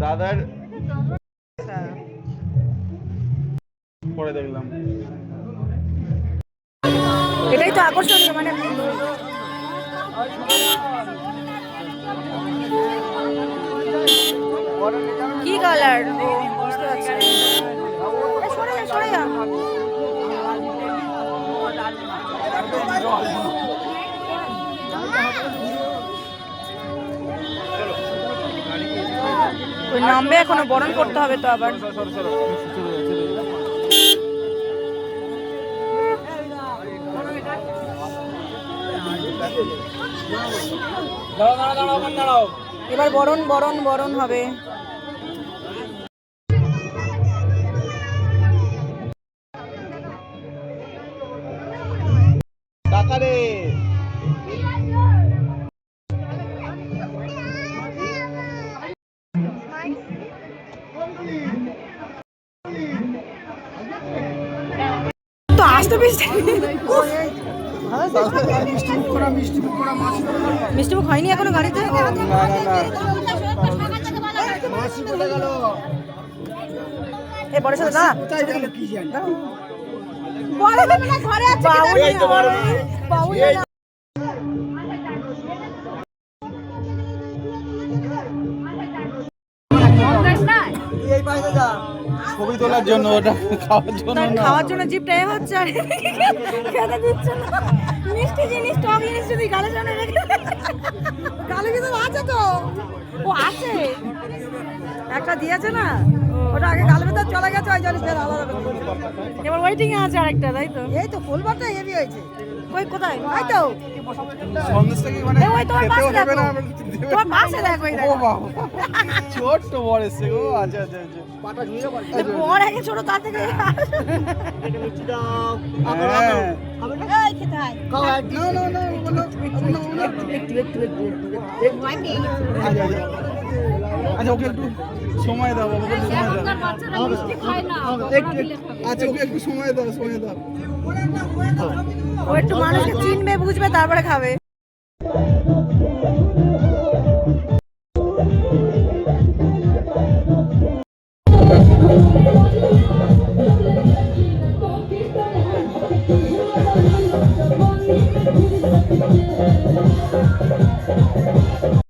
দাদার পরে দেখলাম এটাই তো আকর্ষণীয়, মানে কি কালার বুঝতে পারছি না। সরে যা সরে যা। ওই নামবে এখনো, বরণ করতে হবে তো আবার। এবার বরণ বরণ বরণ হবে। কাকারে তো আসতে মিষ্টি মিষ্টিমুখ হয়নি এখনো গাড়িতে। এ বড় সাথে দাঁড়া। ঘরে আছে ছবি তোলার জন্য, ওটা খাওয়ার জন্য জিপটা এ হচ্ছে আর খেতে দিচ্ছে না। মিষ্টি জিনিস, টক জিনিস যদি গালের সামনে রেখে, গালে কিন্তু আছে তো, ও আছে একটা দিয়েছে না, ওটা আগে গালের ভেতর চলে গেছে, ওই জন্য ফের আলাদা এবার ওয়েটিং এ আছে আরেকটা, তাই তো? এই তো ফুলবারটা হেভি হয়েছে। কই কোথায়? ওই তো সন্দেশটা কি মানে ওই তোমার পাশে দেখো, তোমার পাশে দেখো। ও বাবা ছোট্ট বড় এসে গো। আচ্ছা আচ্ছা আচ্ছা, পাটা ঝুলে পড়ছে। বড় আগে ছোট, তার থেকে এটা মিষ্টি দাও। খাবে না? এই খেতে হয়। খাও এক। না না না বলো একটু আচ্ছা ওকে একটু সময় দাও বাবা, একটু সময় দাও। আচ্ছা ওকে একটু সময় দাও, সময় দাও। ও একটু মানুষকে চিনবে বুঝবে তারপরে খাবে।